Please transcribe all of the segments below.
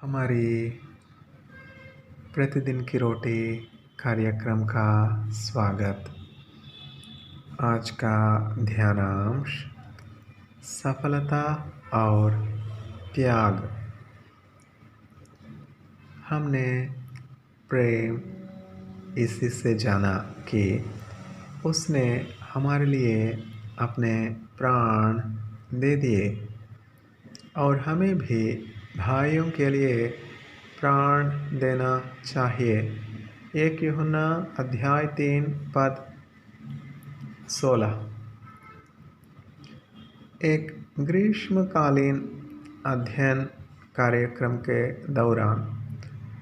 हमारी प्रतिदिन की रोटी कार्यक्रम का स्वागत। आज का ध्यानांश सफलता और त्याग। हमने प्रेम इसी से जाना कि उसने हमारे लिए अपने प्राण दे दिए और हमें भी भाइयों के लिए प्राण देना चाहिए। 1 यूहन्ना अध्याय 3 पद 16। एक ग्रीष्मकालीन अध्ययन कार्यक्रम के दौरान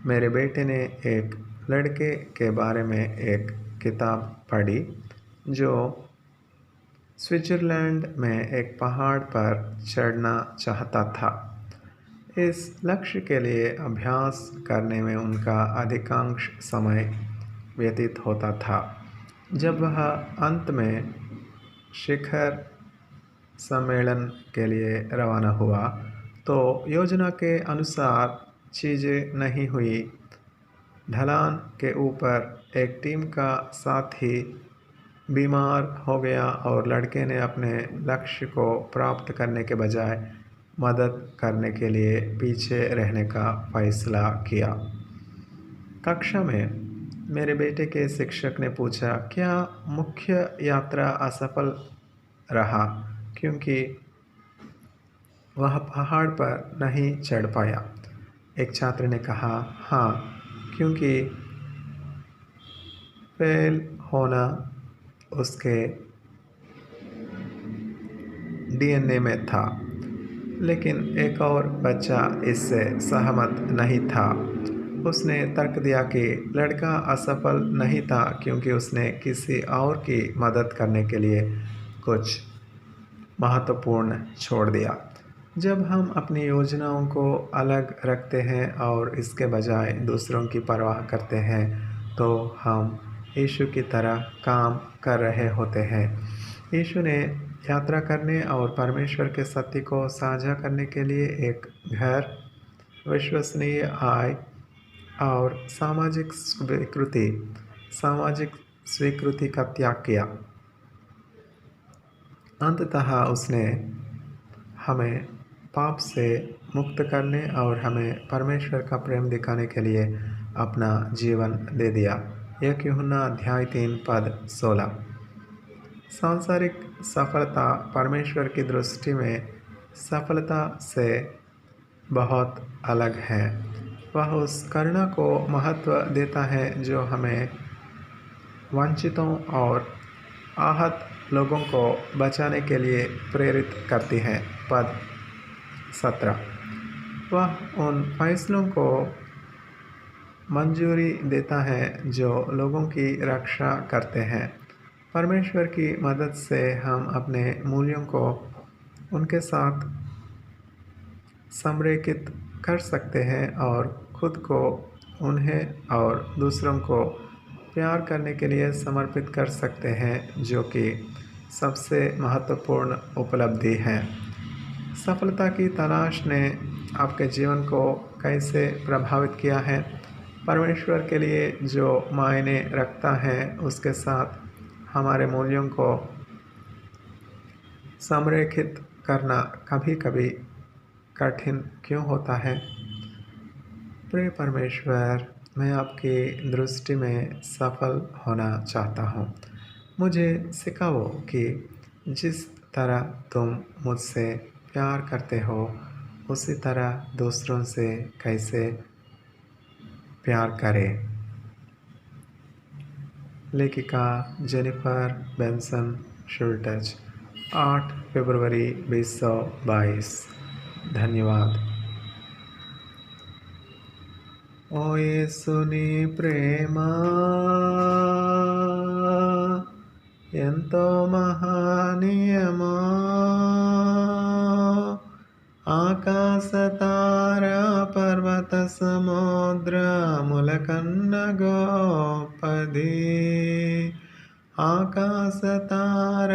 मेरे बेटे ने एक लड़के के बारे में एक किताब पढ़ी जो स्विट्ज़रलैंड में एक पहाड़ पर चढ़ना चाहता था। इस लक्ष्य के लिए अभ्यास करने में उनका अधिकांश समय व्यतीत होता था। जब वह अंत में शिखर सम्मेलन के लिए रवाना हुआ तो योजना के अनुसार चीज़ें नहीं हुई। ढलान के ऊपर एक टीम का साथी बीमार हो गया और लड़के ने अपने लक्ष्य को प्राप्त करने के बजाय मदद करने के लिए पीछे रहने का फैसला किया। कक्षा में मेरे बेटे के शिक्षक ने पूछा, क्या मुख्य यात्रा असफल रहा क्योंकि वह पहाड़ पर नहीं चढ़ पाया? एक छात्र ने कहा, हाँ, क्योंकि फेल होना उसके डीएनए में था। लेकिन एक और बच्चा इससे सहमत नहीं था। उसने तर्क दिया कि लड़का असफल नहीं था क्योंकि उसने किसी और की मदद करने के लिए कुछ महत्वपूर्ण छोड़ दिया। जब हम अपनी योजनाओं को अलग रखते हैं और इसके बजाय दूसरों की परवाह करते हैं तो हम यीशु की तरह काम कर रहे होते हैं। यीशु ने यात्रा करने और परमेश्वर के सत्य को साझा करने के लिए एक घर, विश्वसनीय आय और सामाजिक स्वीकृति का त्याग किया। अंततः उसने हमें पाप से मुक्त करने और हमें परमेश्वर का प्रेम दिखाने के लिए अपना जीवन दे दिया। 1 यूहन्ना अध्याय 3 पद 16। सांसारिक सफलता परमेश्वर की दृष्टि में सफलता से बहुत अलग है। वह उस करुणा को महत्व देता है जो हमें वंचितों और आहत लोगों को बचाने के लिए प्रेरित करती है। पद 17। वह उन फैसलों को मंजूरी देता है जो लोगों की रक्षा करते हैं। परमेश्वर की मदद से हम अपने मूल्यों को उनके साथ संरेखित कर सकते हैं और खुद को उन्हें और दूसरों को प्यार करने के लिए समर्पित कर सकते हैं, जो कि सबसे महत्वपूर्ण उपलब्धि है। सफलता की तलाश ने आपके जीवन को कैसे प्रभावित किया है? परमेश्वर के लिए जो मायने रखता है उसके साथ हमारे मूल्यों को संरेखित करना कभी कभी कठिन क्यों होता है? प्रिय परमेश्वर, मैं आपकी दृष्टि में सफल होना चाहता हूँ। मुझे सिखाओ कि जिस तरह तुम मुझसे प्यार करते हो उसी तरह दूसरों से कैसे प्यार करें। लेखिका जेनिफर बेंसन शुल्टज, 8 फरवरी 2022। धन्यवाद। ओ యేసుని ప్రేమ ఎంతో మహనీయమా, ఆకాశతార పర్వత సముద్రముల కన్న గొప్పది, ఆకాశతార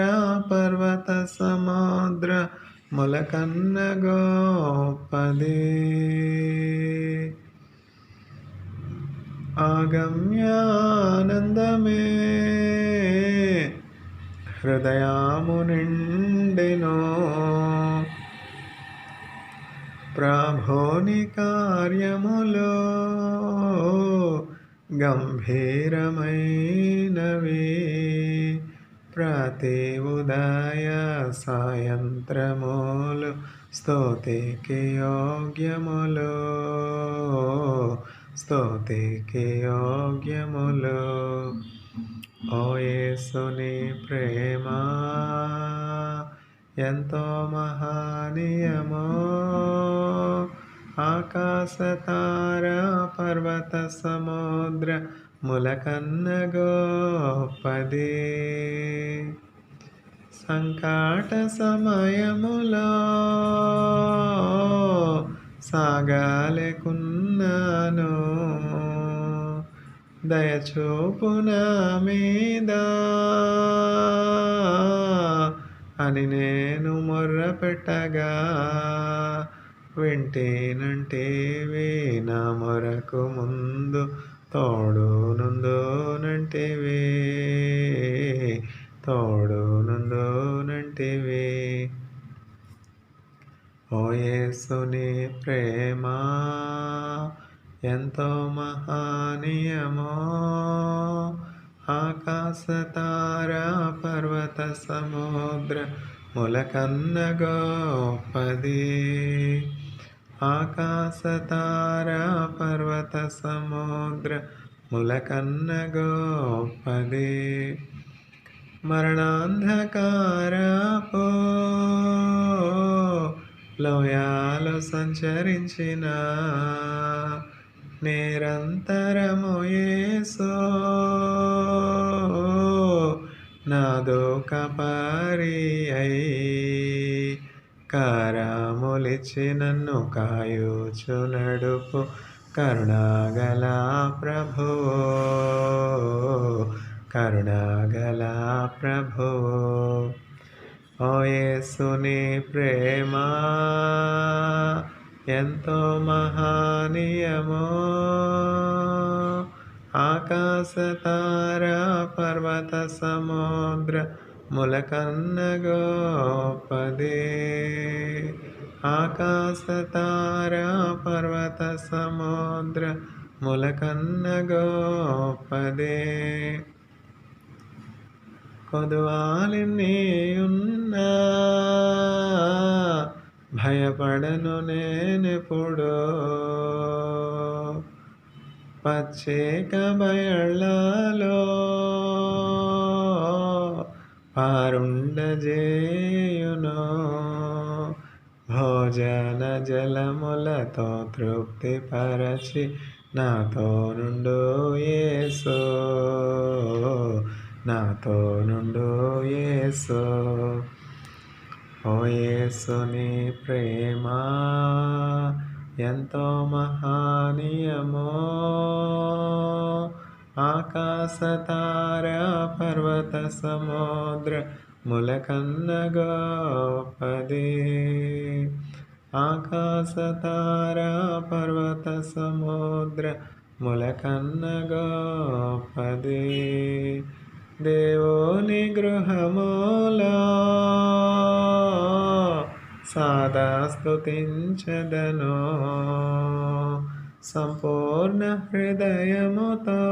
పర్వత సముద్రముల కన్న గొప్పది. ఆగమ్యానందమే హృదయాము నిండెను. ప్రభుని కార్యములో గంభీరమైనవి ప్రతి ఉదయ సాయంత్రములు స్తుతికి యోగ్యములు, స్తుతికి యోగ్యములు. ఓ యేసుని ప్రేమ ఎంతో మహనీయమో, ఆకాశ తార పర్వత సముద్ర ములకన్న గొప్పది. సంకట సమయములో సాగాలేకున్నాను, దయచూపు నా మీద అని నేను మొర్రపెట్టగా వింటేనంటేవి, నా మొరకు ముందు తోడునుందునంటివి, తోడునుందునంటివి. ఓ యేసుని ప్రేమ ఎంతో మహనీయమో, ఆకాశ తార పర్వత సముద్ర ములకన్న గొప్పది. ఆకాశ తార పర్వత సముద్ర ములకన్న గొప్పది. మరణాంధకారపు లోయాలో సంచరించిన నిరంతరము యేసు నాదో కాపరి అయి కరములిచ్చి నన్ను కాయుచు నడుపు కరుణాగల ప్రభువో, కరుణాగల ప్రభువో. ఓ యేసుని ప్రేమ ఎంతో మహనీయమో, ఆకాశ తార పర్వత సముద్ర ములకన్న గొప్పది. ఆకాశ తార పర్వత సముద్ర ములకన్న గొప్పది. కొదువాలిని ఉన్నా భయపడను నేనెప్పుడు, పచ్చిక బయళ్ళలో పారుండజేయును, భోజన జలములతో తృప్తిపరచి నాతో నుండు యేసు, నాతో నుండు యేసు. ఓ యేసుని ప్రేమ ఎంతో మహనీయమో, ఆకాశ తార పర్వత సముద్ర ములకన్న గొప్పది. ఆకాశ తార పర్వత సముద్ర ములకన్న గొప్పది. దేవుని గృహములో సదా స్తుతించెదను, సంపూర్ణ హృదయముతో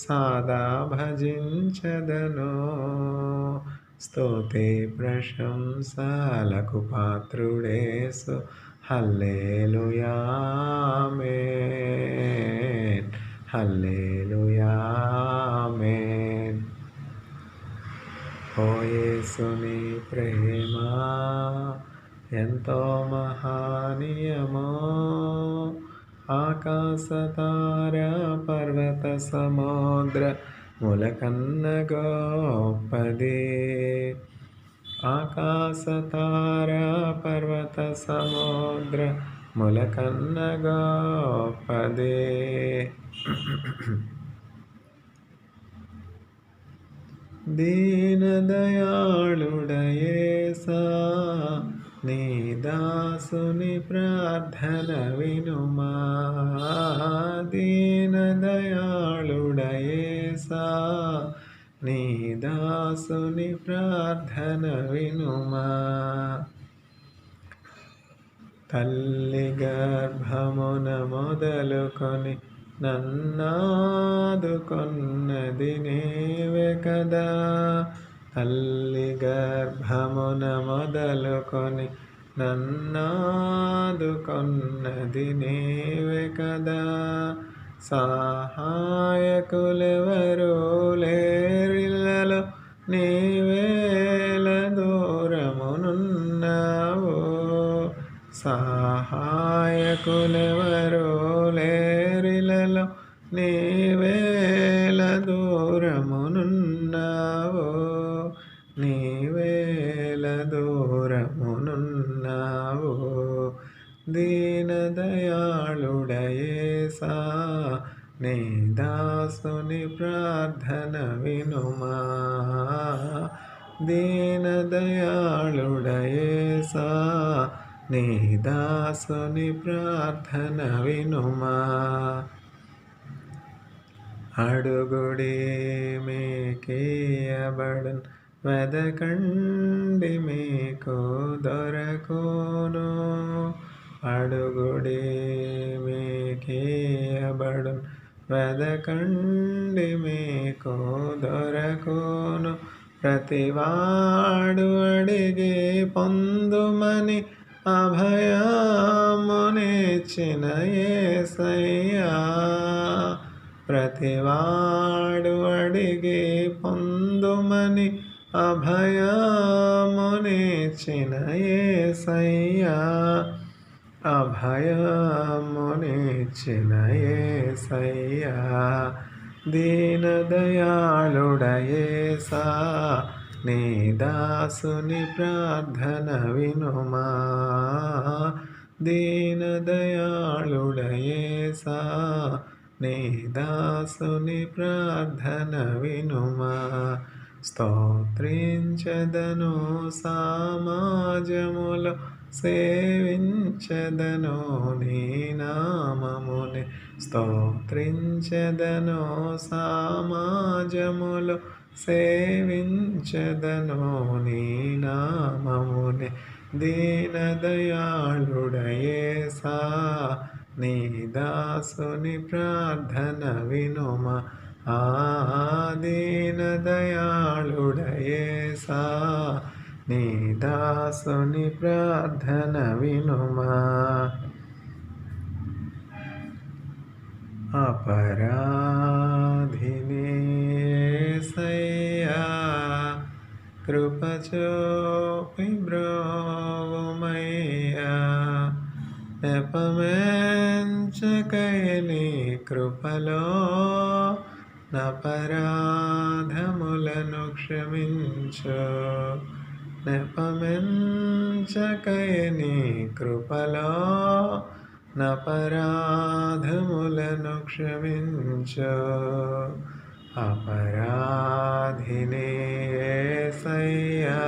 సదా భజించెదను. స్తుతి ప్రశంసలకు పాత్రుడేసు, హల్లెలూయా ఆమేన్, హల్లెలూయా ఆమేన్. ఓ యేసుని ప్రేమ ఎంతో మహనీయమో, ఆకాశ తార పర్వత సముద్ర ములకన్న గొప్పది. ఆకాశ తార పర్వత సముద్ర ములకన్న గొప్పది. దీన దయాళుడ యేసా నీ దాసుని ప్రార్థన వినుమా దీన దయాళుడయేసా నీ దాసుని ప్రార్థన వినుమా తల్లి గర్భమున మొదలుకొని నన్నాదుకొన్నది నీవే కదా తల్లి గర్భమున మొదలుకొని నన్నాదుకొన్నది నీవే కదా సహాయకులెవరూ లేరిల్లలో నీవేల దూరమునున్నావు సహాయకులెవరూ లేరిలలో నీవేల దూరమునున్నావు నీవేల దూరమునున్నావు దీన దయాళుడయేసా నీ దాసుని ప్రార్థన వినుమా దీన దయాళుడయేసా నీ దాసుని ప్రార్థన వినుమా అడుగుడి మీకియబడున్ వెదకండి మీకు దొరకును అడుగుడి మీకియబడున్ వెదకండి మీకు దొరకును ప్రతివాడు అడిగి పొందుమని అభయమునిచ్చిన యేసయ్యా ప్రతివాడు అడిగి పొందుమని అభయమునిచ్చిన యేసయ్యా అభయమునిచ్చిన యేసయ్యా దీన దయాళుడయేసా నీ దాసుని ప్రార్థన వినుమా దీన దయాళుడయేసా నీ దాసుని ప్రార్థన వినుమా స్తోత్రించదను సమాజములో సేవించదను నీ నామమునే స్తోత్రించదను సమాజములో సేవించదను నీ నామమునే దీన దయాళుడయేసా నీ దాసుని ప్రార్థన వినుమా దీన దయాళుడయేసా నీ దాసుని ప్రార్థన వినుమా అపరాధిని యేసయ్యా కృప చూపి బ్రోవుమయ్యా నెపమెంచకై నీ కృపలో నపరాధములను క్షమించు నెపమెంచకై నీ కృపలో నపరాధములను క్షమించు అపరాధిని యేసయ్యా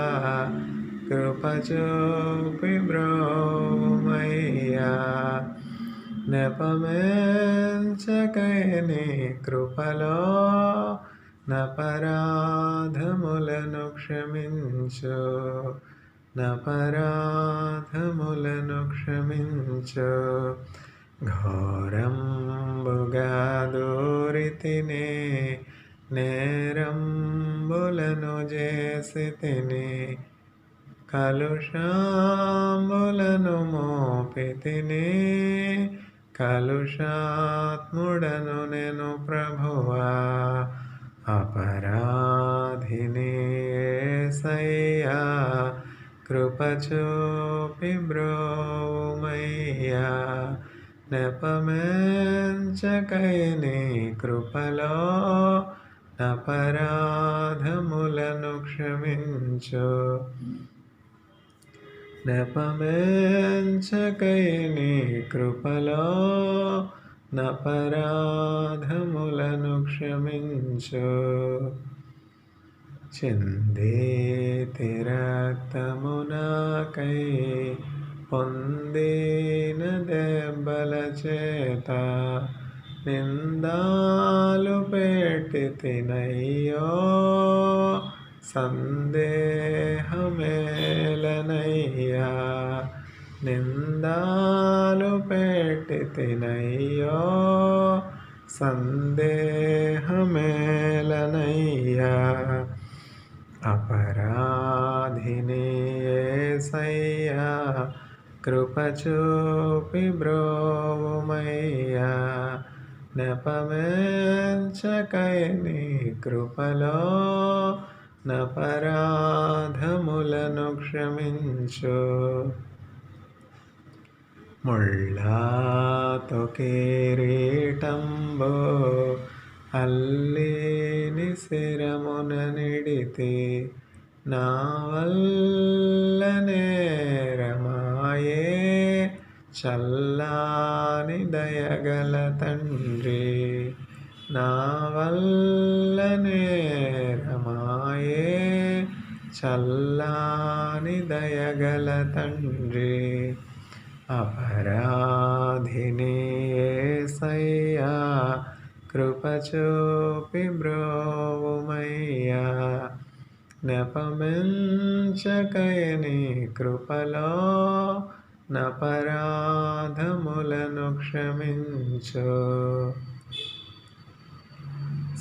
కృప చూపి బ్రోవుమయ్యా నెపమెంచకై నీ కృపలో నపరాధములను క్షమించు నపరాధములను క్షమించు ఘోరంబుగా దూరితిని నేరంబులను చేసితిని కలుషాంబులను మోపితిని కలుషాత్ముడను నేను ప్రభువా అపరాధిని యేసయ్యా కృప చూపి బ్రోవుమయ్యా నెపమెంచకై నీ కృపలో నపరాధములను క్షమించు నెపమెంచకై నీ కృపలో నపరాధములను క్షమించు చిందేతి రక్తమునాకై పొందిన దెబ్బల చేత నిందాలు పెట్టి తినయ్యో సందేహమేలనయ్యా నిందాలు పెట్టి తినయ్యో సందేహమేలనయ్యా అపరాధిని యేసయ్యా కృప చూపి బ్రోవుమయ్యా నెపమెంచకై నీ కృపలో నపరాధములను క్షమించు ముళ్ళాతో కిరీటంబు అల్లిని శిరమున నిడితే నా వల్ల నేరమాయే చల్లాని దయగల తండ్రి నా వల్ల నేరమాయే చల్లాని దయగల తండ్రి అపరాధిని యేసయ్యా కృప చూపి బ్రోవుమయ్యా నెపమెంచకై నీ కృపలో నపరాధములను క్షమించు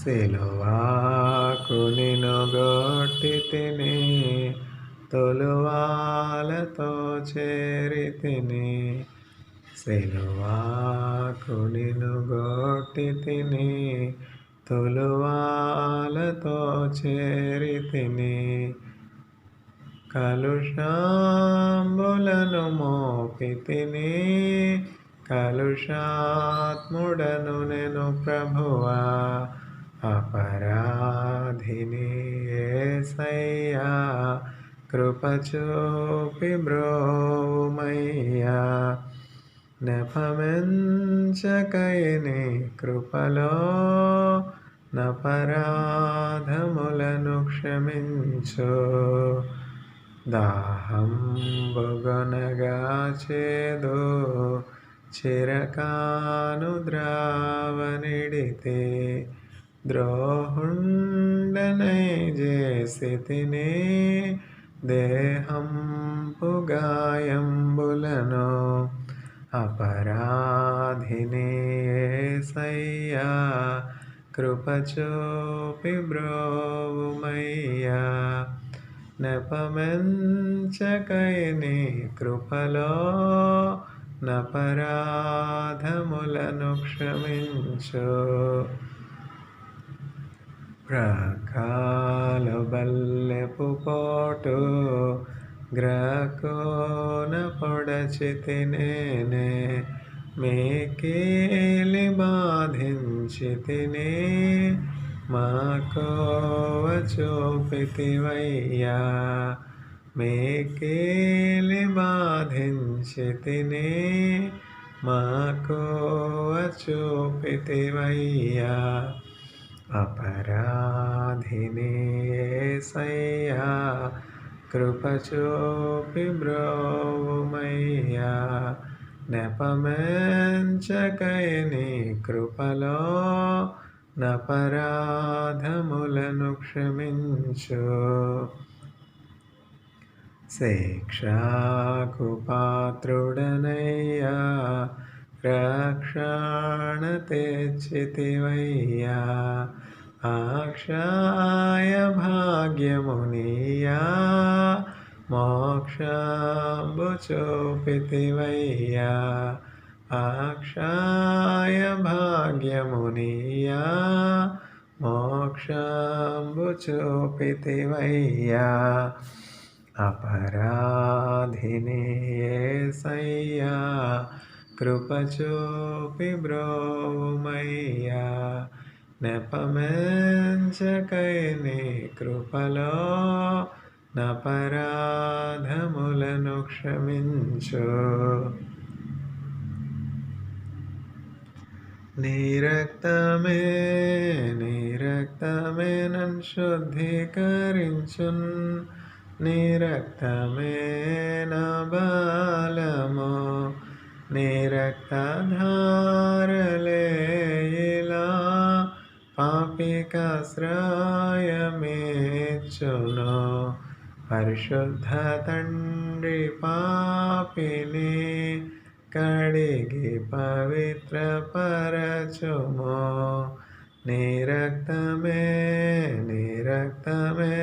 సిలువాకు నిన్ను గొట్టి తిని తొలువాలతో చేరి తిని సిలువాకు నిన్ను గొట్టి తిని తొలువాలతో చేరి తిని కలుషాంబులను మోపి తిని కలుషాత్ముడను నేను ప్రభువా అపరాధిని యేసయ్యా కృప చూపి బ్రోవుమయ్యా నెపమెంచకై నీ కృపలో నపరాధములను క్షమించు దాహంబుగొనగా చేదు చిరకాను ద్రావనిడితే ద్రోహుండనై చేసి తిని దేహంపు గాయంబులను అపరాధిని యేసయ్యా కృప చూపి బ్రోవుమయ్యా నెపమెంచకై నీ కృపలో నపరాధములను క్షమించు ప్రకాలు బల్లెపు పోటు గ్రకోన పొడచితి నేనే మేకేలి బాధించి తిని మాకోవ చూపితివయ్యా మేకేలి బాధించి తిని మాకోవ చూపితివయ్యా అపరాధిని యేసయ్యా కృప చూపి బ్రోవుమయ్యా నెపమెంచకై నీ కృపలో నపరాధములను క్షమించు శిక్షాకు పాత్రుడనయ్యా రక్షణ తెచ్చితివయ్యా అక్షయ భాగ్యమునియా మోక్షంబు చూపితివయ్యా అక్షయ భాగ్యమునియా మోక్షంబు చూపితివయ్యా అపరాధిని యేసయ్యా కృప చూపి బ్రోవుమయ్యా నెపమెంచకై నీ కృపలో నపరాధములను క్షమించు నీ రక్తమే నీ రక్తమే నన్ను శుద్ధీకరించున్. నీ రక్తమే నా బలము. నీ రక్తధారలే ఇలా పాపికాశ్రయమిచ్చును. పరిశుద్ధ తండ్రి పాపిని కడిగి పవిత్రపరచుము. నీ రక్తమే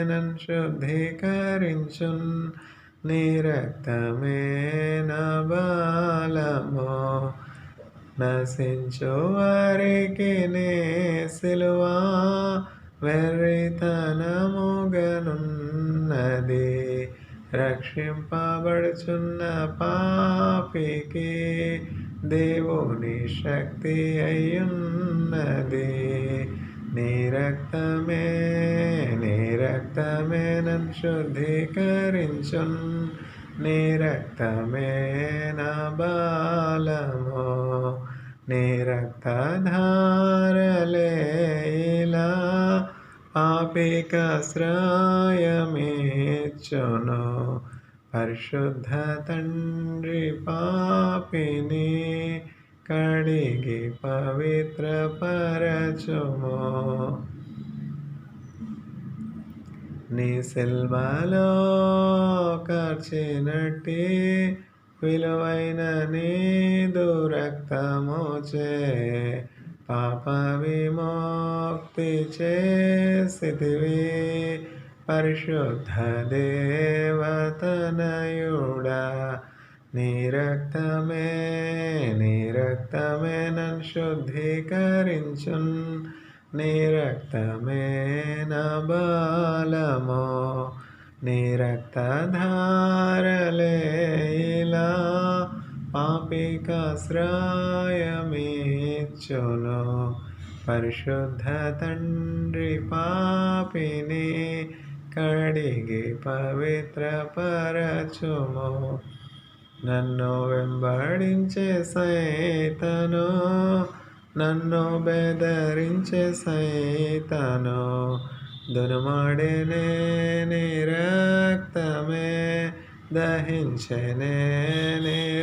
నన్ను శుద్ధీకరించున్. నీ రక్తమే నా బలము. నశించు వారికి నీ సిలువ వెర్రితనముగనున్నది. రక్షింపబడుచున్న పాపికి దేవుని శక్తి అయ్యున్నది. నీ రక్తమే నన్ను శుద్ధీకరించున్. నీ రక్తమే నా బలము. నీ రక్తధారలే ఇలా పాపికాశ్రయమిచ్చును. పరిశుద్ధ తండ్రి పాపిని కడిగి పవిత్రపరచుము. నీ సిల్వలో కార్చినట్టి విలువైన నీదు రక్తముచే పాప విముక్తి చేసితివి. పరిశుద్ధ దేవతనయుడా, నీ రక్తమే నన్ను శుద్ధీకరించున్. నీ రక్తమే నా బలము. నీ రక్తధారలే ఇలా పాపికాశ్రయమిచ్చును. పరిశుద్ధ తండ్రి పాపిని కడిగి పవిత్రపరచుము. నన్ను వెంబడించే సైతాను, నన్ను బెదరించే సైతాను దునుమాడెనే. నీ రక్తమే దహించెనే. నీ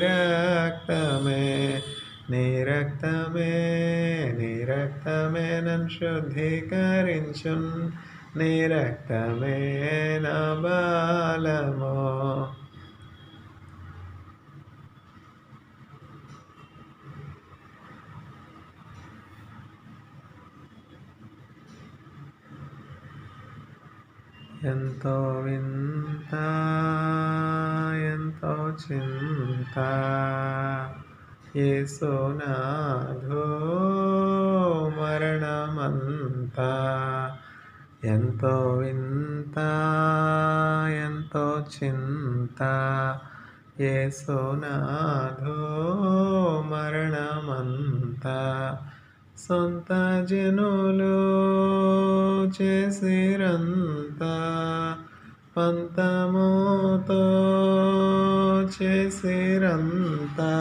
రక్తమే నన్ను శుద్ధీకరించున్. నీ రక్తమే నా బలము. ఎంతో వింత ఎంతో చింత యేసునాథో మరణమంతా. ఎంతో వింత ఎంతో చింత యేసునాథో మరణమంతా. సొంత జనులు చేసిరంతా పంతముతో చేసిరంతా.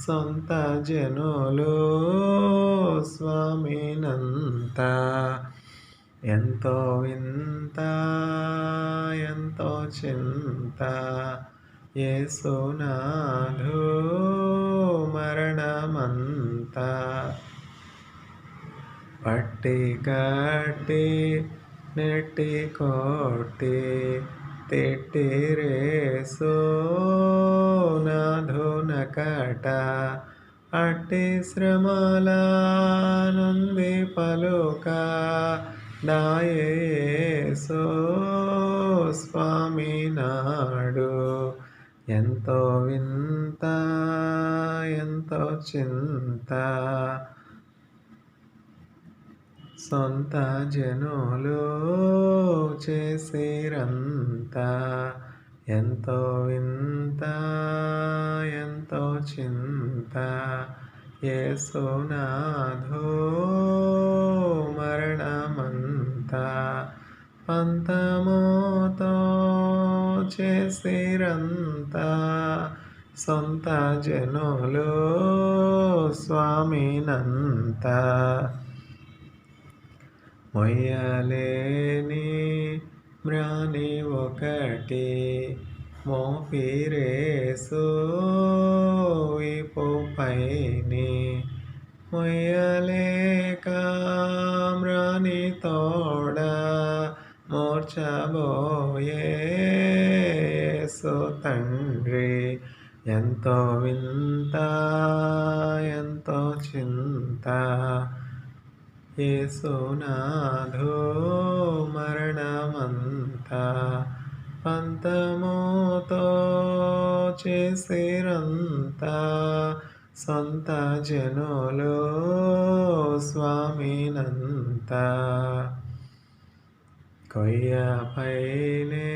సొంత జనులు స్వామినంతా. ఎంతో వింత ఎంతో చింత యేసునాథో మరణమంతా. పట్టి కట్టి నెట్టి కొట్టి తిట్టిరేసో నాథునకట. అట్టి శ్రమల నుండి పలుక డాయేసో స్వామి నాడు. ఎంతో వింత ఎంతో చింత సొంత జనులు చేసిరంతా. ఎంతో వింత ఎంతో చింత యేసునాథో మరణమంతా. పంతముతో చేసిరంతా సొంత జనులు స్వామినంతా. స్వామినంత మొయ్యలేని మ్రాని ఒకటి మోపిరేసు వీపుపైని మొయ్యలేక మ్రాని తోడ మూర్ఛబోయే యేసు తండ్రి ఎంతో వింత ఎంతో చింత యేసునాథు మరణమంతా పంతముతో చేసిరంతా సొంత జనులు స్వామినంతా కొయ్యపైనే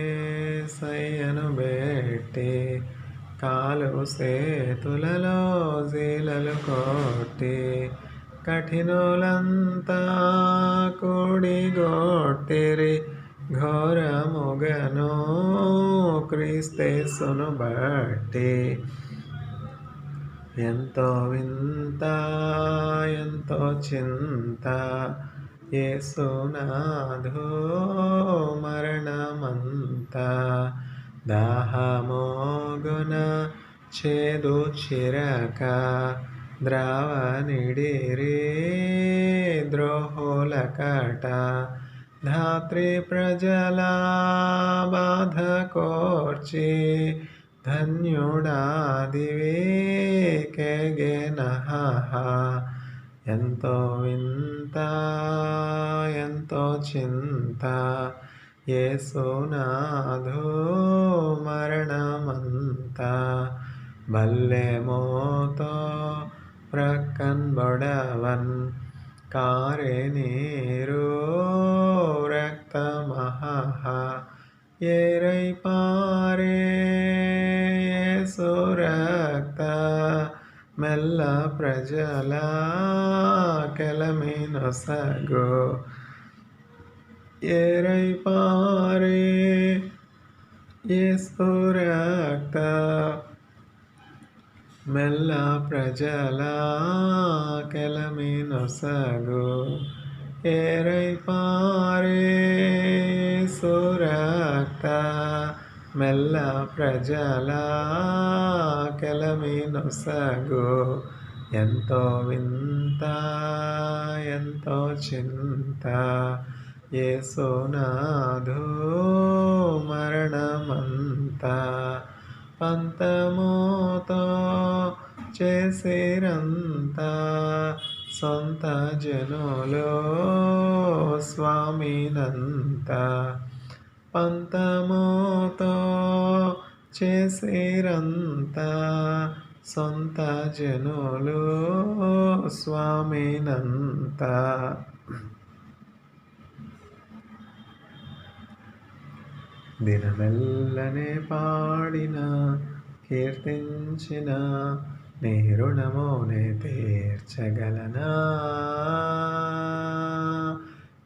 సయ్యను బెట్టి కాలు సేతులలో జీలలు కొట్టి కఠినులంతా కూడిగొట్టిరి ఘోరముగను క్రీస్తేసును బట్టి ఎంతో వింత ఎంతో చింత యేసునాథు మరణమంతా దాహమోగున చేదు చిరక ద్రావనిడిరి ద్రోహులకట ధాత్రి ప్రజల బాధ కోర్చి ధన్యుడాదివి కేగెనహ ఎంతో వింత ఎంతో చింత యేసునాథు మరణమంతా బల్లెమోతో ప్రక్కన్ బొడవన్ కారే నీరు రక్తమహ ఏరై పారే యేసు రక్త మెల్ల ప్రజల కెలమినొసగు ఏరై పారే యేసు రక్త మెల్ల ప్రజల కెలమినొసగు ఏరై పారే యేసు రక్త మెల్ల ప్రజల కెలమినొసగు ఎంతో వింత ఎంతో చింత యేసునాథు మరణమంతా పంతముతో చేసిరంతా సొంత జనులు స్వామినంతా పంతముతో చేసిరంతా సొంత జనులు స్వామినంతా దినమెల్లనే పాడిన కీర్తించిన నీ రుణమునే తీర్చగలనా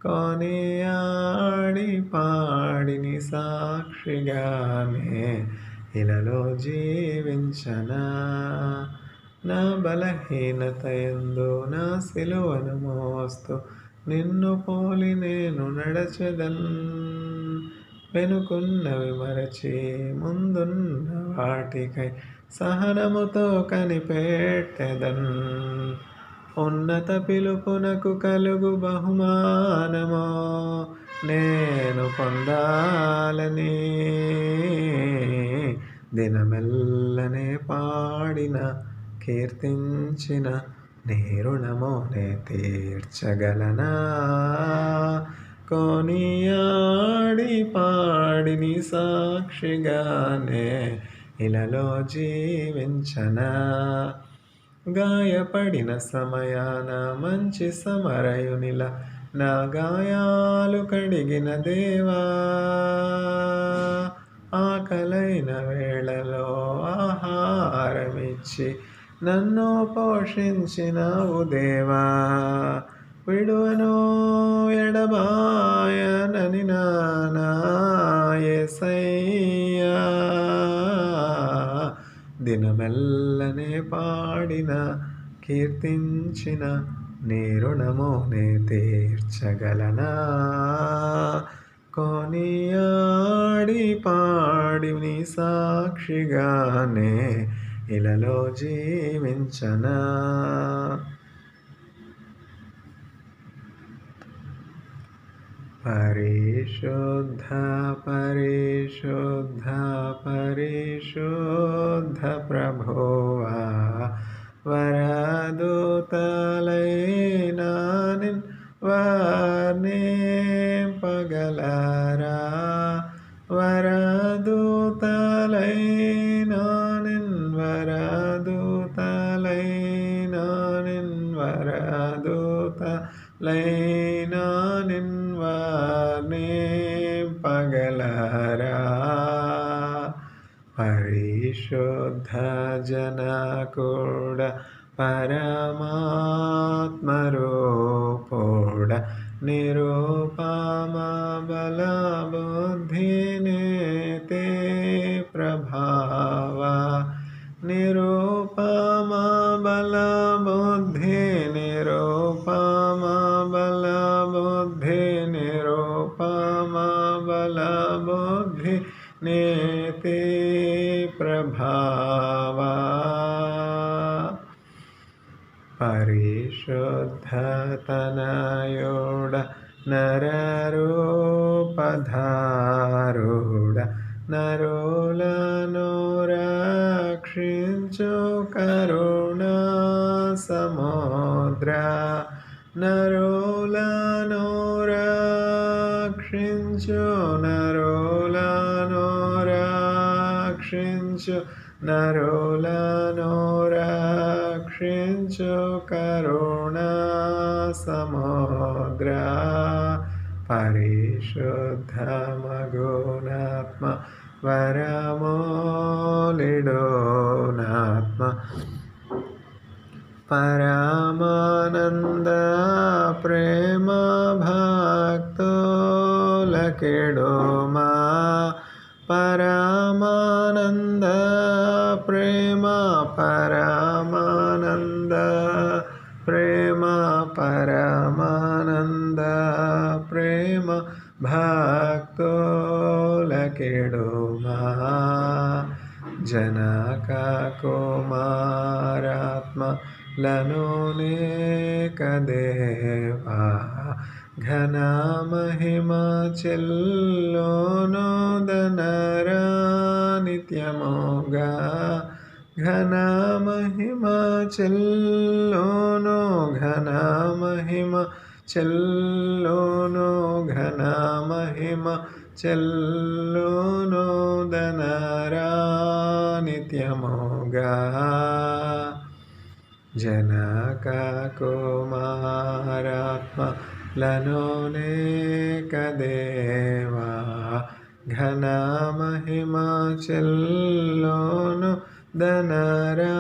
కొనియాడి పాడిని సాక్షిగానే ఇలలో జీవించనా నా బలహీనత యందు నా సిలువను మోస్తూ నిన్ను పోలి నేను నడచెదన్ వెనుకున్నవి మరచి ముందున్న వాటికై సహనముతో కనిపెట్టెదన్ ఉన్నత పిలుపునకు కలుగు బహుమానమో నేను పొందాలని దినమెల్లనే పాడిన కీర్తించిన నీ రుణమునే తీర్చగలనా కొనియాడి పాడిని సాక్షిగానే ఇలలో జీవించనా గాయపడిన సమయాన మంచి సమరయునిల నా గాయాలు కడిగిన దేవా ఆకలైన వేళలో ఆహారమిచ్చి నన్ను పోషించినావు దేవా విడువను ఎడబాయనని నా యేసయ్యా దినమెల్లనే పాడిన కీర్తించిన నీ రుణము నే తీర్చగలనా? కొనియాడి పాడి నీ సాక్షిగానే ఇలలో జీవించనా? పరిశుద్ధ పరిశుద్ధ పరిశుద్ధ ప్రభువా, వరదూతలైన నిన్ వర్ణింపగలరా? వరదూతలైన నిన్ వరదూతలైన నిన్ వరదూతలైన నిన్ వర్ణింపగలరా? పరిశుద్ధ జనకుడ పరమాత్మరూపుడ నిరూపమ బలబుద్ధి నీతి ప్రభావ, నిరూపమ బలబుద్ధి నిరూపమ బలబుద్ధి నిరూపమ బలబుద్ధి నీతి ప్రభావ. పరిశుద్ధ తనయుడ నరరూపధారుడ నరులను రక్షించు కరుణా సముద్ర, నరులను రక్షించు నరులను రక్షించు నరులను రక్షించు కరుణా సముద్ర. పరిశుద్ధ మగునాత్మ వరమోలిడోనాత్మ పరమానంద ప్రేమ భక్తులకెడుమా, పరమానంద ప్రేమ పరమానంద ప్రేమ పరమానంద ప్రేమ భక్తులకెడుమా. జనక కుమారాత్మలను నేకదేవా, ఘన మహిమ చెల్లోను దనరా నిత్యముగా, ఘన మహిమ చెల్లోను ఘన మహిమ చెల్లోను ఘన మహిమ చెల్లోను దనరా నిత్యముగా. జనక కుమారాత్మలను నేకదేవా, ఘన మహిమ చెల్లోను దనరా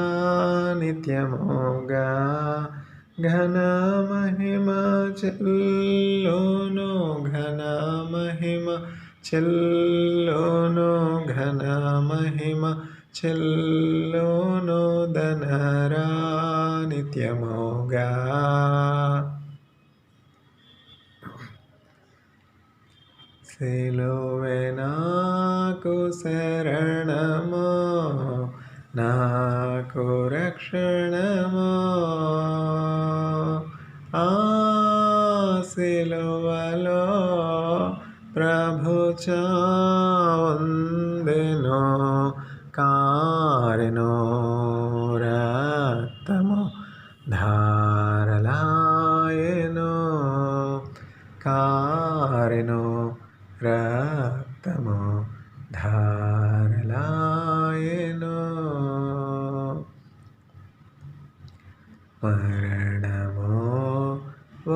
నిత్యముగా, ఘన మహిమ చెల్లోను ఘన మహిమ చెల్లోను ఘన మహిమ చెల్లోను దనరా నిత్యముగా. సిలువే నాకు శరణము, నాకు రక్షణము, ఆ సిలువలో ప్రభు చావుందెను, కారెను రక్తము ధారలాయెను, కారెను రక్తము ధారలాయెను. మరణము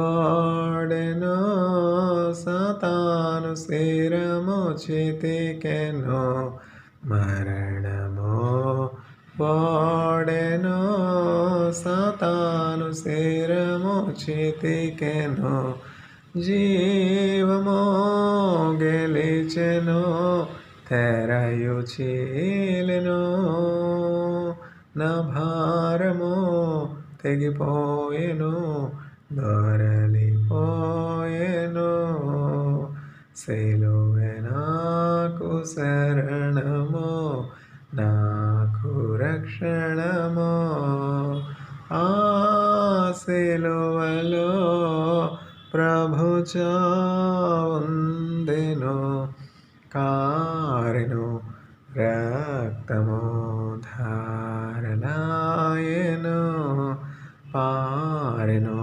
ఓడెను, సాతాను శిరము చితికెను, మరణము ఓడెను, సాతాను శిరము చితికెను, జీవము గెలిచెను, తెరయు చీలెను, నా భారము తెగిపోయెను దొరలిపోయెను. సిలువే నాకు శరణము, నాకు రక్షణము. ఆ సిలువలో ప్రభు చావుందెను, కారెను రక్తము ధారలాయెను, పారెను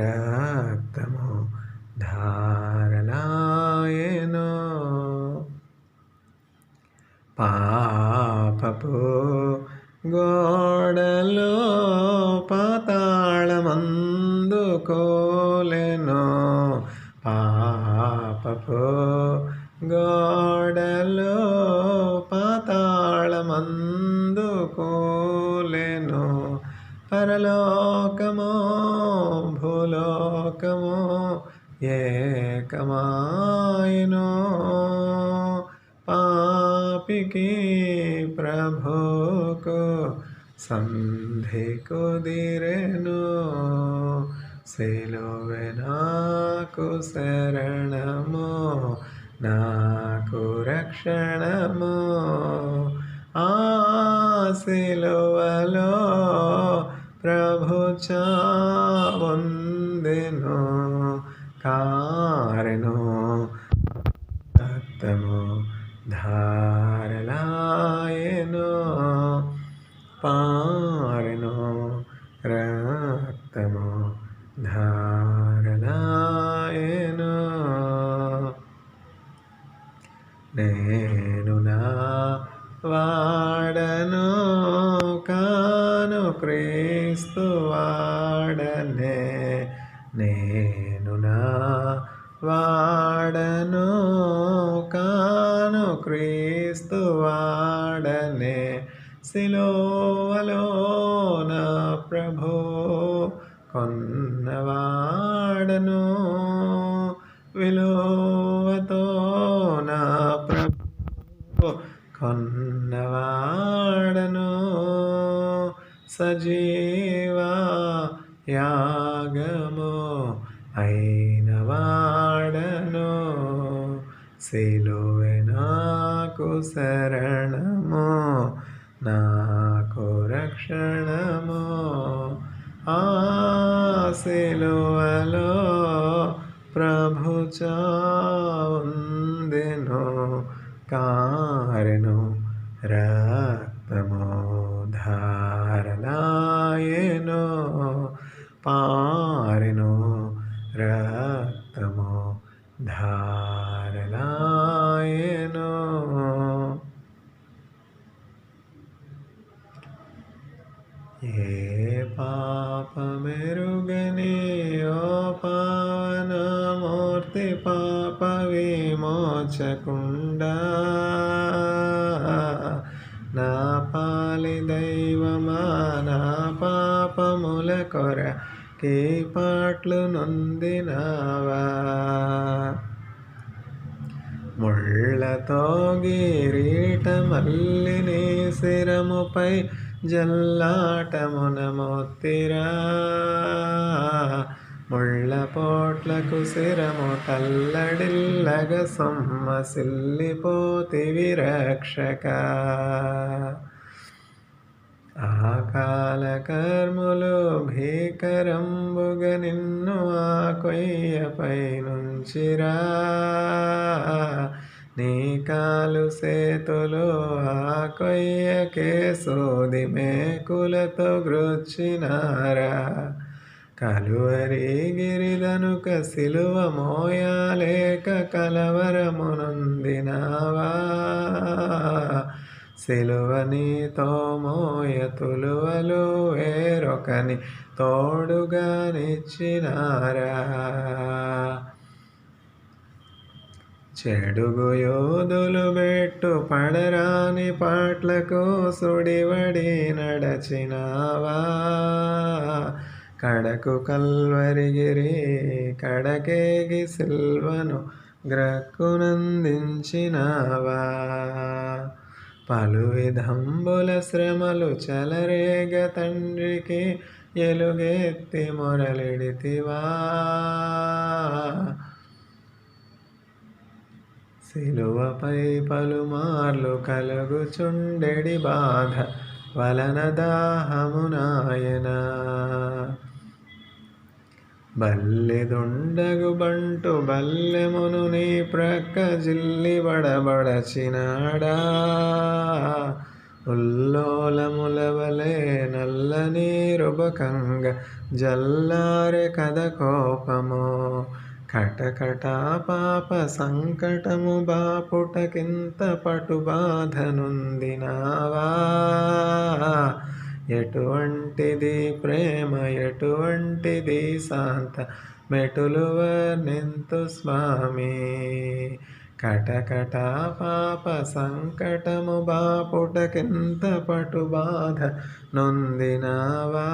రక్తము ధారలాయెను. పాపపు గోడలో పాతాళమందుకోలెను, పాపపు గోడలో పాతాళమందుకోలెను. పరలోకము భూలోకము ఏకమాయెను, పాపికి ప్రభుకు సంధి కుదిరెను. సిలువే నాకు శరణము, నాకు రక్షణము. ఆ సిలువలో ప్రభు చావుందెను, కారెను రక్తము ధారలాయెను, పారెను రక్తము ధారలాయెను. నేను నా వాడను కాను, క్రీస్తు వాడనే. నేను నా వాడను కాను, క్రీస్తు వాడనే. సిలువలో నా ప్రభు కొన్నవాడను, విలువతో నా ప్రభు కొన్నవాడను. సజీవ యాగము అయినవాడను, సిలువే నాకు శరణము, నాకు రక్షణము. ఆ సిలువలో ప్రభు చావుందెను, కారెను రక్తము ధారలాయెను, పారెను రక్తము ధారలాయెను. ఏ పాపమెరుగని ఓ పావనమూర్తి, పాప విమోచకుండా నా పాలి దైవమా, నా పాపముల కొరకై పాట్లు నొందినావా. ముళ్ళతో కిరీటమల్లి నీ శిరముపై జల్లాటమున మోత్తిరా, ముళ్ళ పోట్లకు శిరము తల్లడిల్లగ సొమ్మసిల్లిపోతివి రక్షక. ఆకాల కర్ములు భీకరంబుగ నిన్ను ఆ కొయ్యపై నుంచిరా, నీ కాలు సేతులు ఆ కొయ్యకే సోది మేకులతో గ్రుచ్చినారా. కలువరి గిరిదనుక సిలువ మోయాలేక కలవరమునొందినావా, సిలువ నీతో మోయ తులువలు వేరొకని తోడుగా నిచ్చినారా. చెడుగు యోధులు బెట్టు పడరాని పాట్లకు సుడివడి నడచినావా, కడకు కల్వరిగిరి కడకేగి సిల్వను గ్రక్కునందించినావా. పలు విధంబుల శ్రమలు చెలరేగ తండ్రికి ఎలుగెత్తి మొరలిడితివా. సిలువపై పలుమార్లు కలుగుచుండెడి బాధ వలన దాహమునాయనా. బల్లెదుండగు బంటు బల్లెమును నీ ప్రక్క జిల్లి బడబడచినాడా. ఉల్లోలములవలే నల్లనీరుబకంగ జల్లారె కథ కోపము. కటకటా పాప సంకటము బాపుటకింత పటు బాధ నొందినావా. ఎటువంటిది ప్రేమ ఎటువంటిది శాంత మెటులు వర్ణింతు స్వామి. కటకటా పాప సంకటము బాపుటకింత పటు బాధ నొందినావా.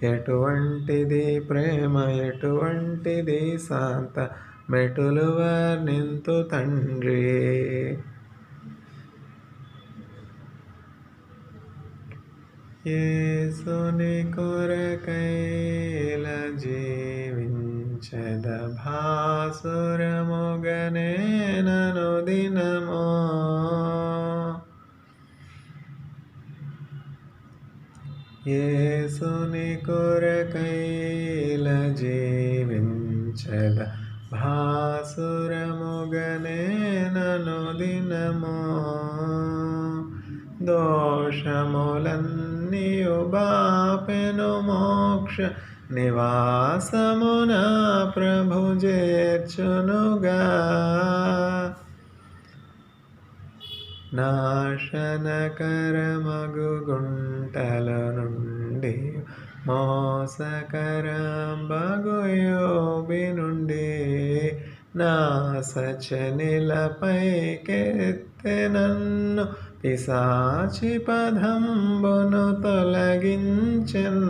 ఎటువంటిది ప్రేమ ఎటువంటిది శాంత మెటులు వర్ణింతు తండ్రి. యేసుని కొరకైల జీవించద భాసురముగనే ననుదినమో. యేసుని కొరకైల జీవించద భాసురముగనే ననుదినమో. దోషములన్నీయు బాపెను మోక్ష నివాసమున ప్రభు చేర్చునుగా. నాశనకరమగు గుంటల నుండి మోసకరంబగు యోబి నుండి నాసచనిలపైకెత్తె నన్ను పిశాచి పదంబును తొలగించెన్.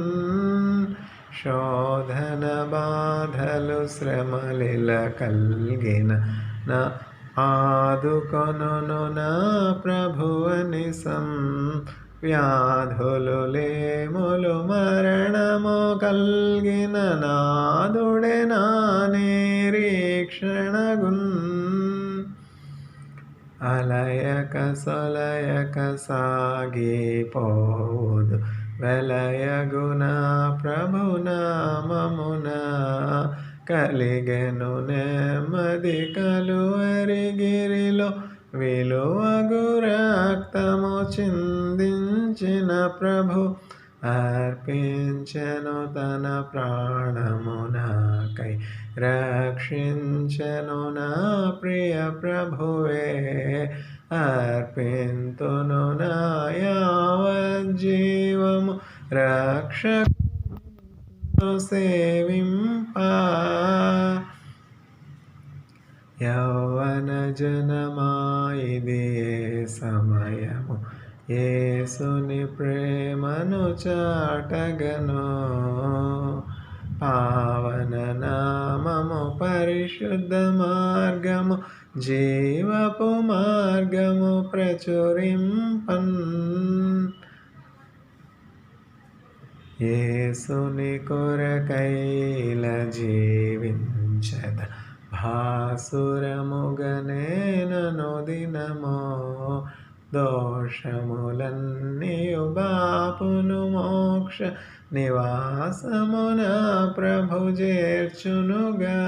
శోధన బాధలు శ్రమలిల కల్గిన నా ఆదుకొనును నా ప్రభువనిసం. వ్యాధులు లేములు మరణము కల్గిన నాదుడే నా నిరీక్షణగున్. అలయక సొలయక సాగిపోదు వెలయగుణ ప్రభునామమున. కలిగెను నెమ్మది కలువరిగిరిలో విలువగు రక్తము చిందించిన ప్రభు. అర్పించెను తన ప్రాణము నాకై రక్షించెను నా ప్రియ ప్రభువే. అర్పింతును నా యావజ్జీవము రక్షకును సేవింప. యౌవన జనమాయిది సమయము యేసుని ప్రేమను చాటగను. పావన నామము పరిశుద్ధ మార్గము జీవపు మార్గము ప్రచురింపన్. యేసుని కొరకైల జీవించద భాసురముగనే ననుదినమో. దోషములన్నీయు బాపును మోక్ష నివాసమున ప్రభు చేర్చునుగా.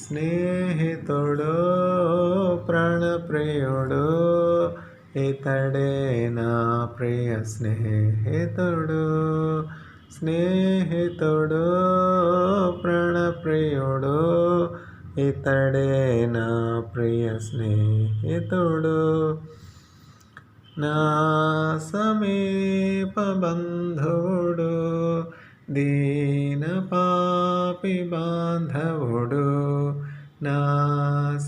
స్నేహితుడు ప్రాణప్రియుడు ఇతడే నా ప్రియ స్నేహితుడు. స్నేహితుడు ప్రాణప్రియుడు ఇతడే నా ప్రియ స్నేహితుడు. నా సమీప బంధువుడు దీన పాపి బాంధవుడు. నా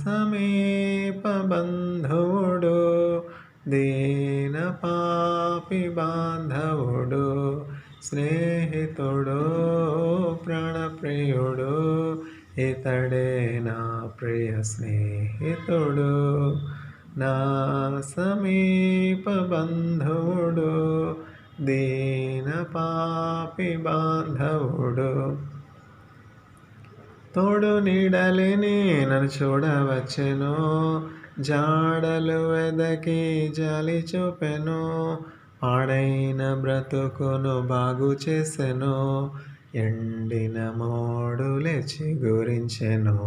సమీప బంధువుడు దీన పాపి బాంధవుడు. స్నేహితుడు ప్రాణప్రియుడు ఇతడే నా ప్రియ స్నేహితుడు, నా సమీప బంధువుడు, దీన పాపి బాంధవుడు. తోడు నీడలేని నన్ను చూడవచ్చెను, జాడలు వెదకి జాలి చూపెను. పాడైన బ్రతుకును బాగు చేసెను, ఎండిన మోడులే చిగురించెను.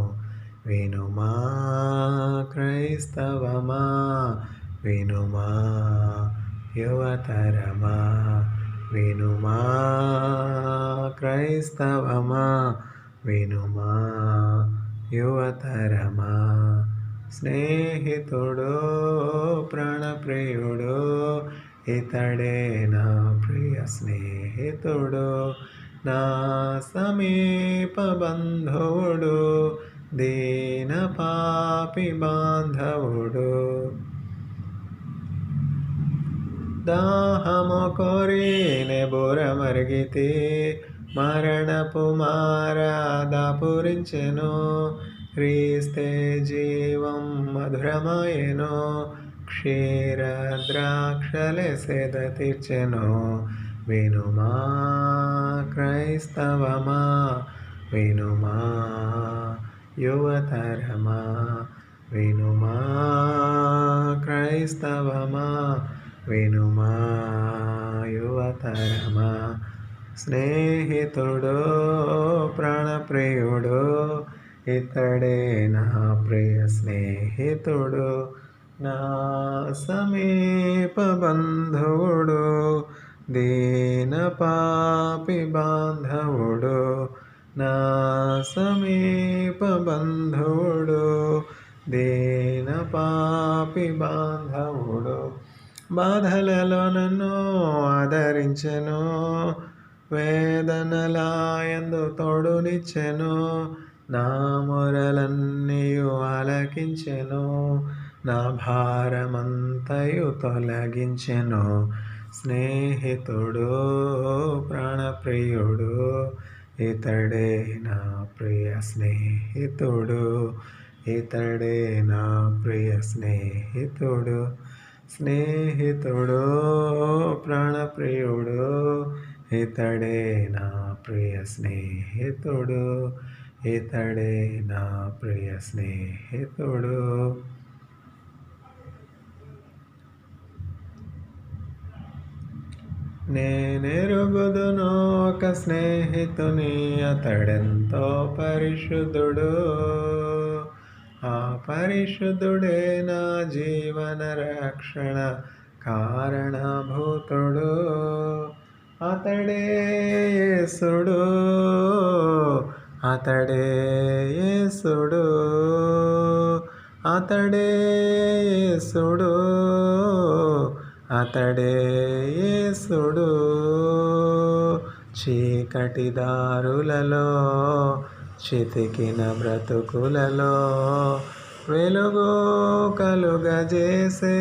వినుమా క్రైస్తవమా, వినుమా యువతరమా, వినుమా క్రైస్తవమా, వినుమా యువతరమా. స్నేహితుడు ప్రాణప్రియుడు, ఇతడే నా ప్రియ స్నేహితుడు, నా సమీప బంధువుడు, దీన పాపి బాంధవుడు. దాహము కోరి నెబుర మరిగితే, మరణపు మార దాపురించెను. క్రీస్తే జీవం మధురమాయెను, క్షీర ద్రాక్షలే సేద తీర్చెను. వినుమా క్రైస్తవమా, వినుమా యువతరమా, వినుమా క్రైస్తవమా, వినుమా యువతరమా. స్నేహితుడు ప్రాణప్రియుడు, ఇతడే నా ప్రియ స్నేహితుడు, నా సమీప బంధువుడు, దీన పాపి బాంధవుడు, నా సమీప బంధువుడు, దీన పాపి బాంధవుడు. బాధలలో నన్ను ఆదరించెను, వేదనలాయందు తోడునిచ్చెను. నా మొరలన్నీయు ఆలకించెను, నా భారమంతయు తొలగించెను. స్నేహితుడు ప్రాణప్రియుడు, ఇతడే నా ప్రియ స్నేహితుడు, ఇతడే నా ప్రియ స్నేహితుడు. స్నేహితుడు ప్రాణప్రియుడు, ఇతడే నా ప్రియ స్నేహితుడు, ఇతడే నా ప్రియ స్నేహితుడు. నేనెరుగుదును ఒక స్నేహితుని, అతడెంతో పరిశుద్ధుడు. ఆ పరిశుద్ధుడే నా జీవన రక్షణ కారణభూతుడు. అతడే యేసుడు, అతడే యేసుడు, అతడే యేసుడు, అతడే యేసుడు. చీకటి దారులలో, చితికిన బ్రతుకులలో వెలుగు కలుగజేసే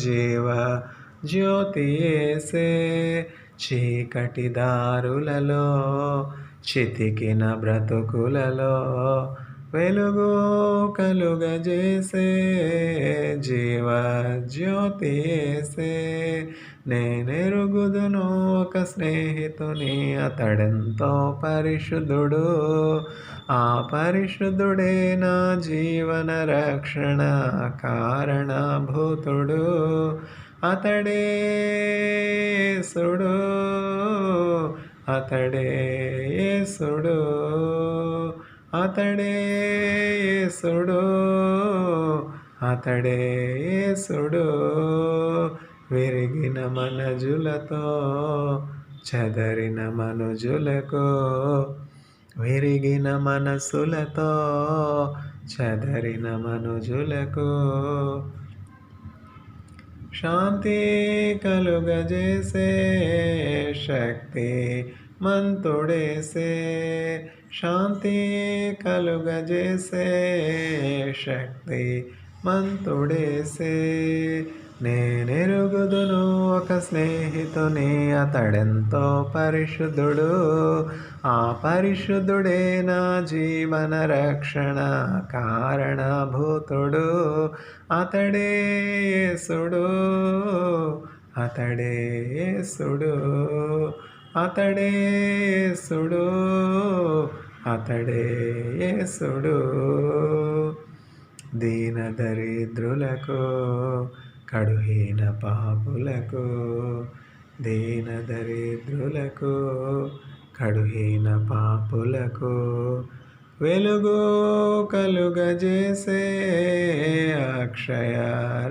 జీవ జ్యోతి యేసే. చీకటి దారులలో, చితికిన బ్రతుకులలో వెలుగు కలుగజేసే జీవ జ్యోతి యేసే. నేనెరుగుదును ఒక స్నేహితుని, అతడెంతో పరిశుద్ధుడు. ఆ పరిశుద్ధుడే నా జీవన రక్షణ కారణభూతుడు. అతడే యేసుడు, అతడే యేసుడు, అతడే యేసుడు, అతడే యేసుడు. విరిగిన మనజులతో చెదరిన మనుజులకు, విరిగిన మనసులతో చెదరిన మనుజులకు శాంతి కలుగజేసే శక్తి మంతుడేసే. శాంతి కలుగజేసే శక్తి మంతుడేసే నేనెరుగుదును ఒక స్నేహితుని అతడెంతో పరిశుద్ధుడు ఆ పరిశుద్ధుడే నా జీవన రక్షణ కారణభూతుడు అతడే యేసుడు అతడే యేసుడు అతడే యేసుడు అతడే యేసుడు దీన దరిద్రులకు కడుహీన పాపులకు దీన దరిద్రులకు కడుహీన పాపులకు వెలుగు కలుగజేసే అక్షయ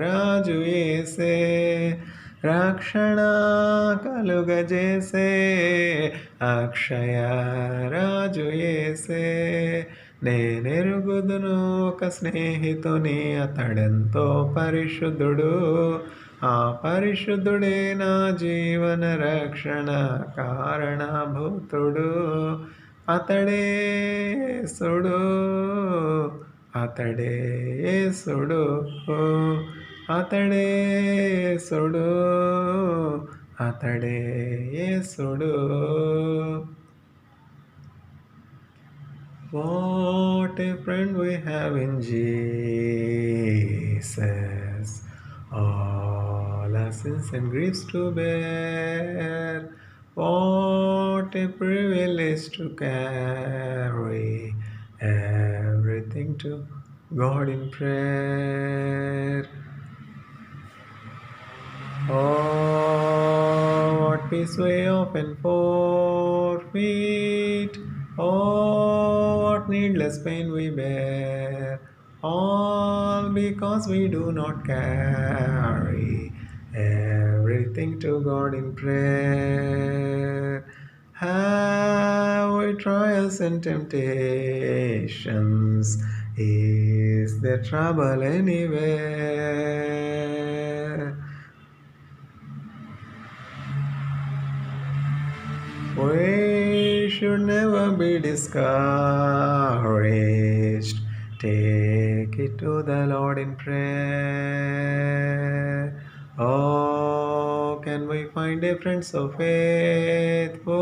రాజు యేసే రక్షణ కలుగజేసే అక్షయ రాజు యేసే నేనెరుగుదును ఒక స్నేహితుని అతడెంతో పరిశుద్ధుడు ఆ పరిశుద్ధుడే నా జీవన రక్షణ కారణభూతుడు అతడే యేసుడు అతడే యేసుడు అతడే యేసుడు అతడే యేసుడు What a friend we have in Jesus, all our sins and griefs to bear. What a privilege to carry everything to God in prayer. Oh, what peace we often forfeit. Oh, what needless pain we bear, all because we do not carry everything to God in prayer. Have we trials and temptations? Is there trouble anywhere? We should never be discouraged. Take it to the Lord in prayer. Oh, can we find a friend so faithful?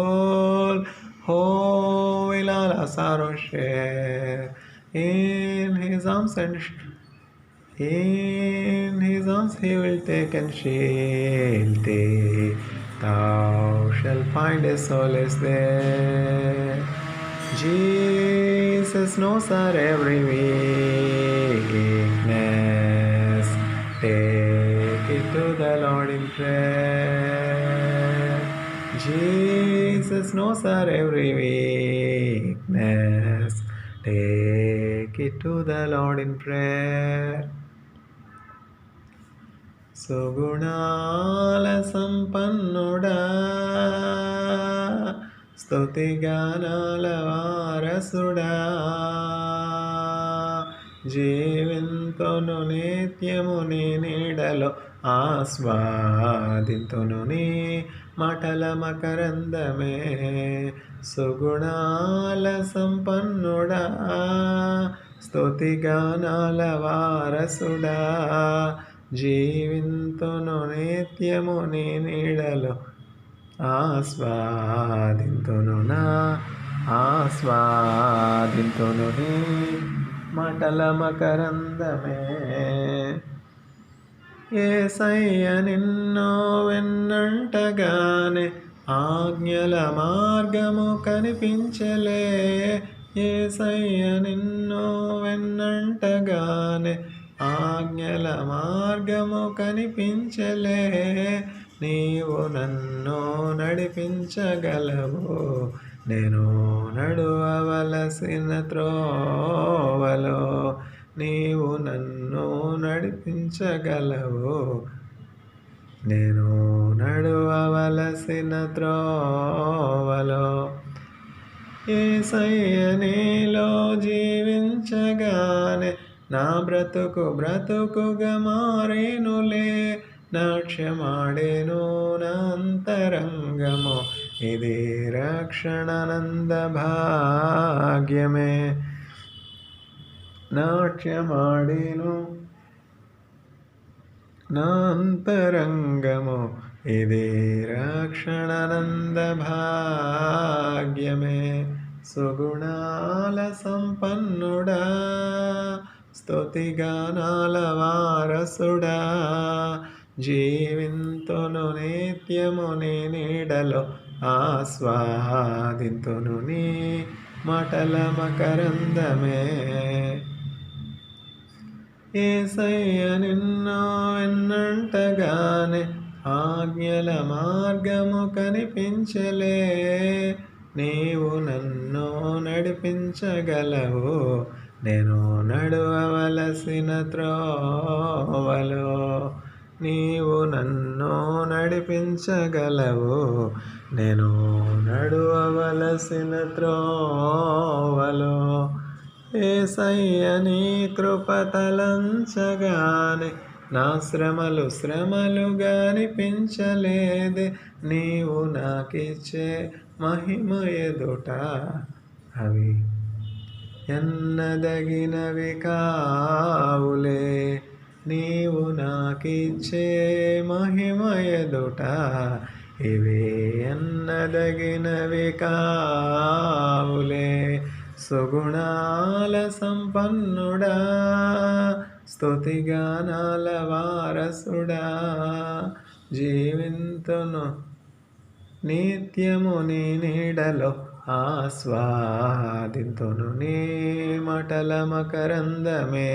Who will all our sorrow share? In his arms he will take and shield thee. Thou shalt find a solace there. Jesus knows our every weakness. Take it to the Lord in prayer. Jesus knows our every weakness. Take it to the Lord in prayer. సుగుణాల సంపన్నుడా స్తుతిగానాల వారసుడా జీవింతును నిత్యము నీ నీడలో ఆస్వాదింతును నీ మాటల మకరందమే సుగుణాల సంపన్నుడా స్తుతిగానాల వారసుడా జీవింతును నిత్యము నీ నీడలో ఆస్వాదింతును నీ మాటల మకరందమే యేసయ్య నిన్నో వెన్నంటగానే ఆజ్ఞల మార్గము కనిపించలే యేసయ్య నిన్నో వెన్నంటగానే ఆజ్ఞల మార్గము కనిపించలే నీవు నన్ను నడిపించగలవు నేను నడువవలసిన త్రోవలో నీవు నన్ను నడిపించగలవు నేను నడువవలసిన త్రోవలో యేసయ్య నీలో జీవించగానే నా బ్రతుకుగా మారేనులే నాట్యమాడేను నా అంతరంగము ఇది రక్షణానంద భాగ్యమే నాట్యమాడేను నాంతరంగము ఇది రక్షణానంద భాగ్యమే. సుగుణాల సంపన్నుడా, స్తుతిగానాల వారసుడా, జీవింతును నిత్యము నీ నీడలో, ఆస్వాదింతును నీ మాటల మకరందమే. యేసయ్య నిన్ను వెన్నంటగానే ఆజ్ఞల మార్గము కనిపించలే. నీవు నన్ను నడిపించగలవు, నేను నడవవలసిన త్రోవలో. నీవు నన్ను నడిపించగలవు, నేను నడవవలసిన త్రోవలో. యేసయ్య నీ కృప తలంచగానే నా శ్రమలుగా అనిపించలేదే. నీవు నాకిచ్చే మహిమ ఎదుట అవి ఎన్నదగినవి కావులే. నీవు నాకిచ్చే మహిమ ఎదుట ఇవి ఎన్నదగినవి కావులే. సుగుణాల సంపన్నుడా, స్తుతిగానాల వారసుడా, జీవింతును నిత్యము నీ నీడలో, ఆస్వాదింతును నీ మాటల మకరందమే.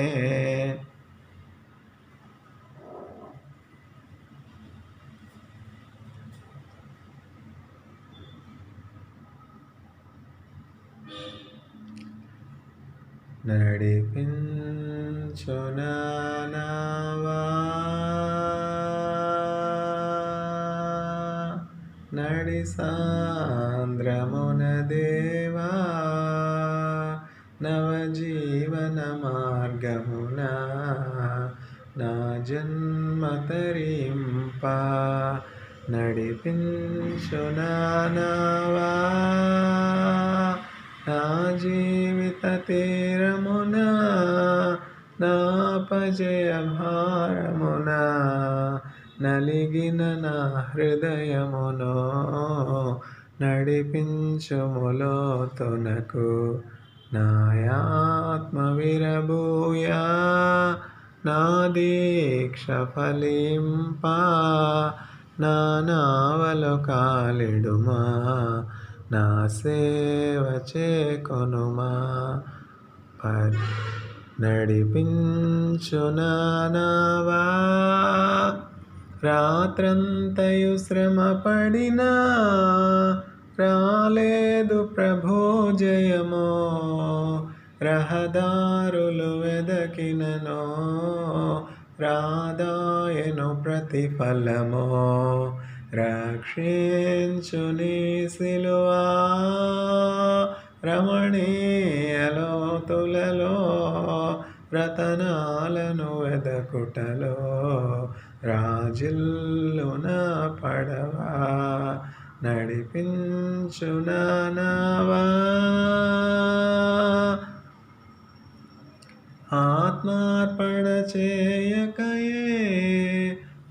నడిపించు నా నావా, నడి సాంద్రమున దేవా, నవజీవన మార్గమున నా జన్మ తరింప. నడిపించు నా నావా, నా జీవిత తీరమున, నా అపజయ భారమున, నలిగిన నా హృదయమును నడిపించుములోతునకు. నా ఆత్మ విరబూయా, నా దీక్ష ఫలింప, నా నావలో కాలిడుమా, నా సేవ చేకొనుమా. నడిపించు నా నావా, రాత్రంతయు శ్రమ పడినా రాలేదు ప్రభో జయమో. రహదారులు వెదకిననో రాదాయను ప్రతిఫలమో. రక్షించు నీ సిలువా, రమణీయ లోతులలో, రతనాలను వెదకుటలో, రాజిల్లు నా పడవా. నడిపించు నా నావా, ఆత్మార్పణ చేయకయే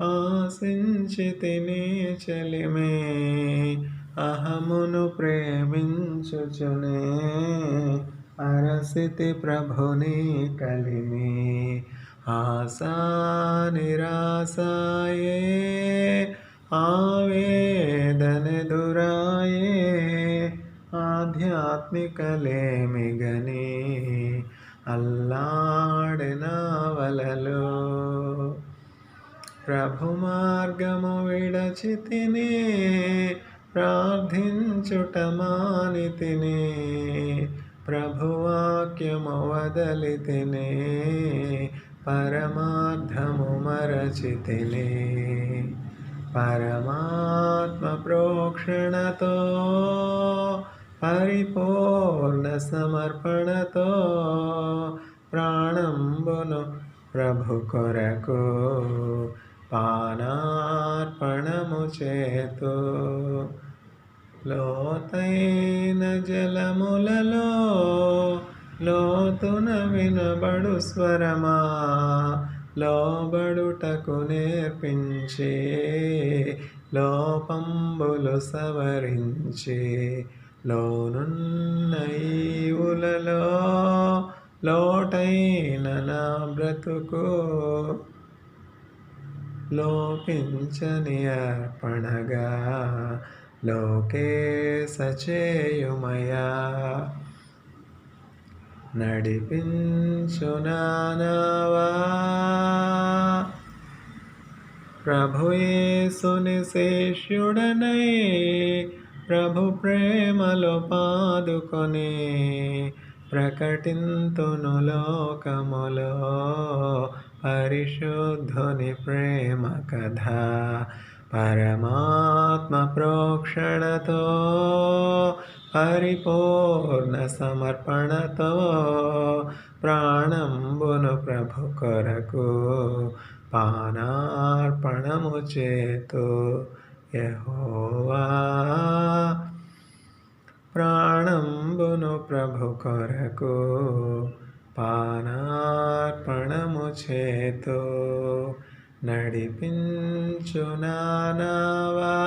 ఆశించితిని చెలిమే. అహమును ప్రేమించుచునే అరసితి ప్రభుని కలిమి. ఆశా నిరాశాయే ఆవేదనెదురాయే, ఆధ్యాత్మికలేమిగని అల్లాడిన వలలో. ప్రభు మార్గము విడచితిని, ప్రార్థించుట మానితిని, ప్రభువాక్యము వదలితిని, పరమార్థము మరచితిని. పరమాత్మ ప్రోక్షణతో, పరిపూర్ణ సమర్పణతో, ప్రాణంబును ప్రభు కొరకు పానార్పణము చేతు. లోతైన జలములలో లోతున వినబడు స్వరమా, లోబడుటకు నేర్పించి లోపంబులు సవరించి లోనున్న ఈవులలో లోటైన నా బ్రతుకు లోపించని అర్పణగా లోకేశ చేయుమయా. నడిపించు నా నావా ప్రభుయేసుని శిష్యుడనై ప్రభు ప్రేమలో పాదుకొని ప్రకటింతును లోకములో పరిశుద్ధుని ప్రేమ కథ. పరమాత్మ ప్రోక్షణతో పరిపూర్ణ సమర్పణతో ప్రాణంబును ప్రభు కొరకు పానార్పణము చేతు యెహోవా. ప్రాణంబును ప్రభు కొరకు పానార్పణము చేతు నడిపించు నా నావా.